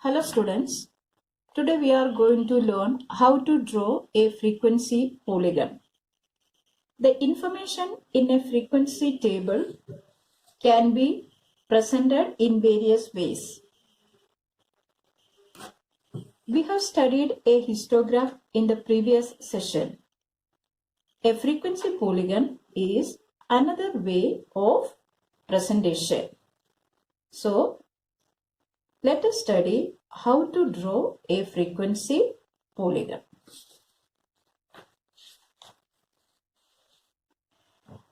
Hello students, today we are going to learn how to draw a frequency polygon. The information in a frequency table can be presented in various ways. We have studied a histograph in the previous session. A frequency polygon is another way of presentation. So, let us study how to draw a frequency polygon.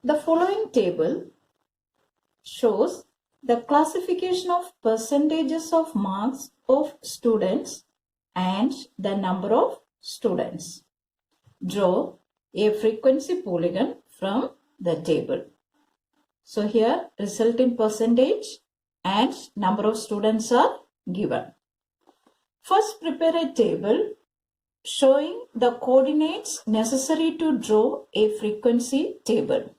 The following table shows the classification of percentages of marks of students and the number of students. Draw a frequency polygon from the table. So here result in percentage and number of students are given. First prepare a table showing the coordinates necessary to draw a frequency table.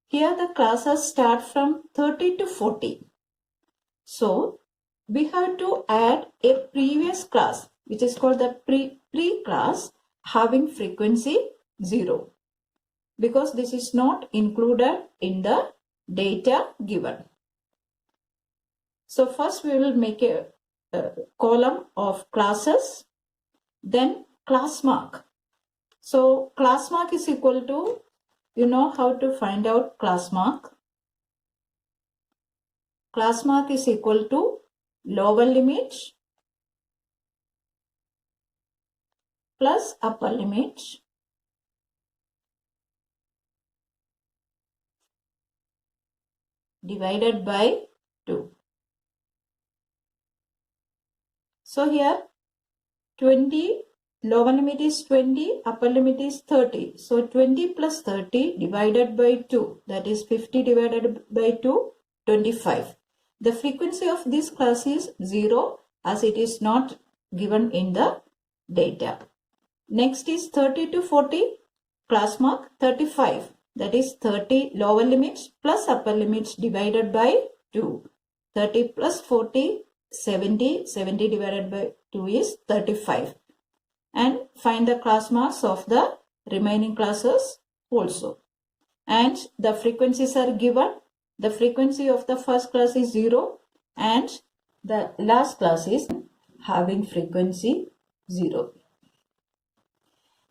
Here the classes start from 30 to 40. So we have to add a previous class which is called the pre-class having frequency 0 because this is not included in the data given. So first we will make a column of classes, then class mark. So class mark is equal to, you know how to find out class mark. Class mark is equal to lower limit plus upper limit divided by 2. So here 20, lower limit is 20, upper limit is 30. So 20 plus 30 divided by 2, that is 50 divided by 2, 25. The frequency of this class is 0 as it is not given in the data. Next is 30 to 40, class mark 35. That is 30 lower limits plus upper limits divided by 2. 30 plus 40, 70. 70 divided by 2 is 35. And find the class marks of the remaining classes also. And the frequencies are given. The frequency of the first class is 0 and the last class is having frequency 0.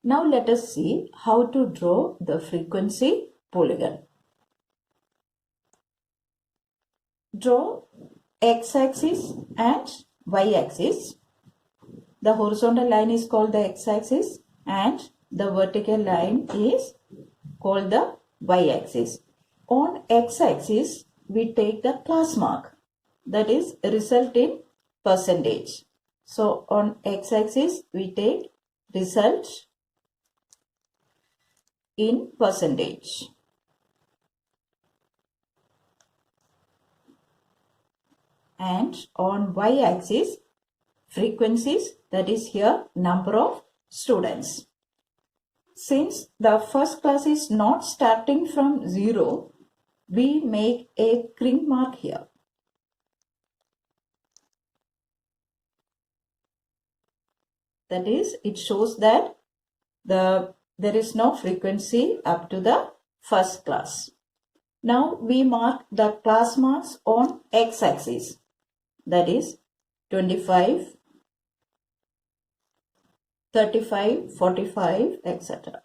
Now let us see how to draw the frequency polygon. Draw x-axis and y-axis. The horizontal line is called the x-axis and the vertical line is called the y-axis. On x-axis, we take the class mark, that is result in percentage. So on x-axis, we take result in percentage. And on y-axis, frequencies, that is here number of students. Since the first class is not starting from 0, we make a crimp mark here. That is, it shows that there is no frequency up to the first class. Now we mark the class marks on x-axis. That is 25, 35, 45, etc.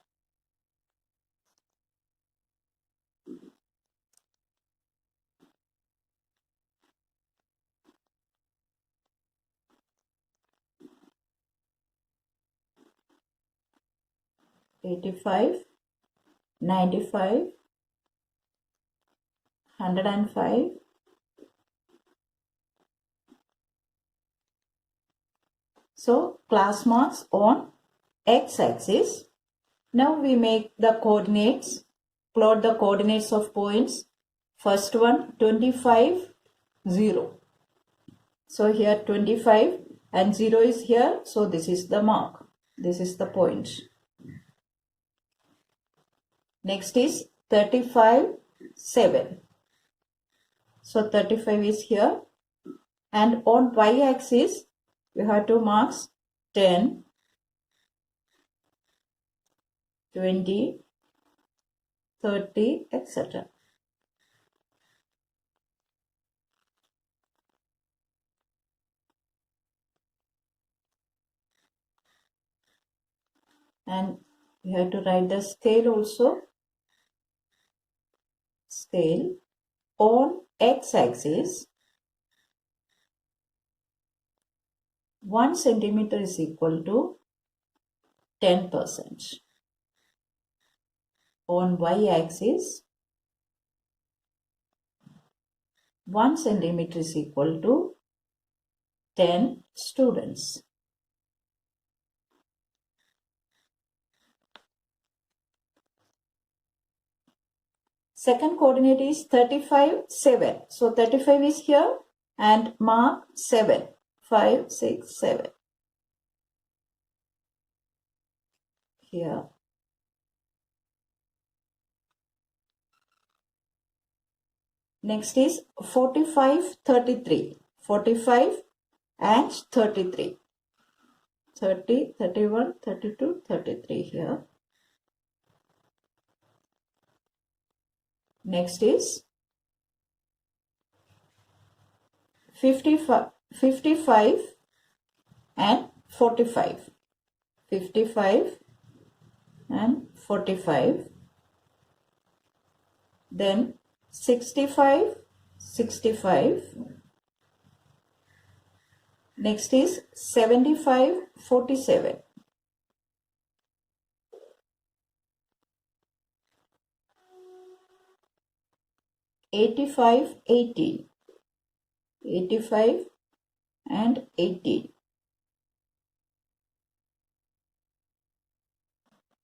$85, $95, $105, so class marks on x-axis. Now we make the coordinates, plot the coordinates of points. First one 25, 0. So here 25 and 0 is here. So this is the mark. This is the point. Next is 35, 7. So 35 is here. And on y-axis, we have to marks 10, 20, 30, etc. And we have to write the scale also. Scale on x-axis 1 centimeter is equal to 10%. On y-axis 1 centimeter is equal to 10 students. Second coordinate is 35, 7. So 35 is here and mark 7. 5, 6, 7. Here. Next is 45, 33. 45 and 33. 30, 31, 32, 33 here. Next is 55 and 45. 55 and 45. Then 65, 65. Next is 75, 47. 85, 18. 85 and 18.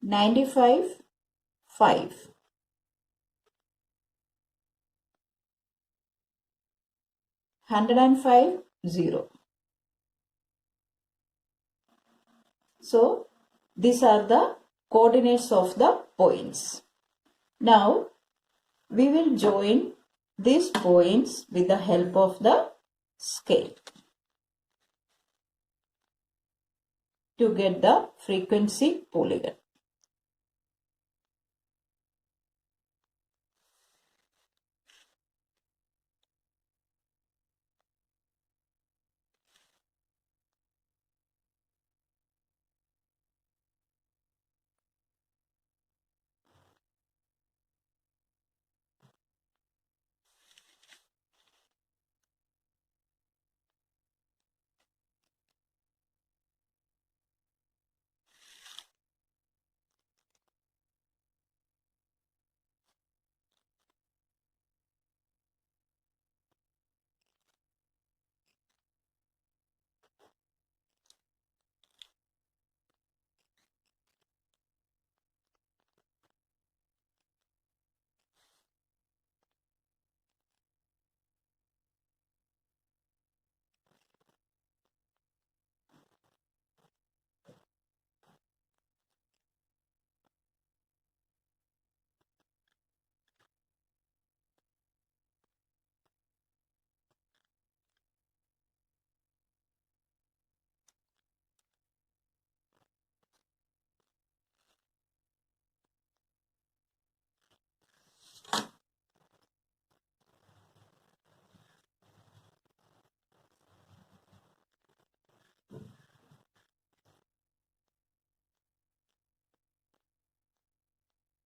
95, 5. 105, 0. So, these are the coordinates of the points. Now, we will join these points with the help of the scale to get the frequency polygon.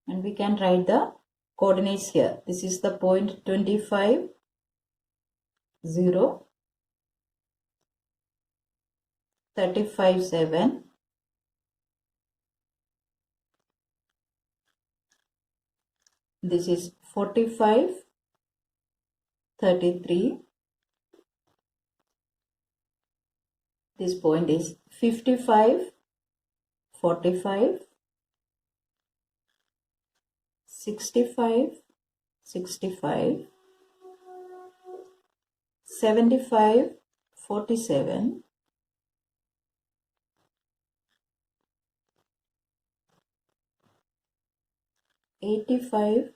And we can write the coordinates here. This is the point 25, 0, 35, 7, this is 45, 33, this point is 55, 45, 65, 65, 75, 47, 85,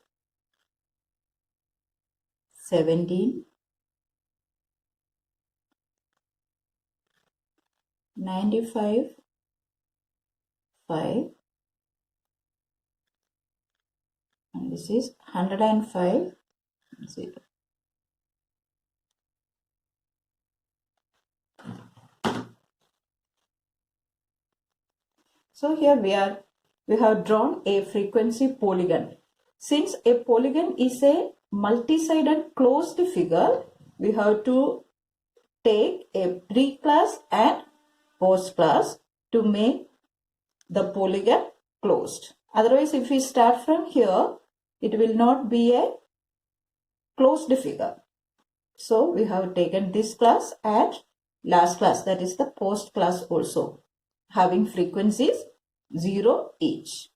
17, 95, 5, and this is 105, 0. So here we have drawn a frequency polygon. Since a polygon is a multi-sided closed figure, we have to take a pre-class and post-class to make the polygon closed. Otherwise, if we start from here, it will not be a closed figure. So we have taken this class and last class, that is the post class also, having frequencies 0 each.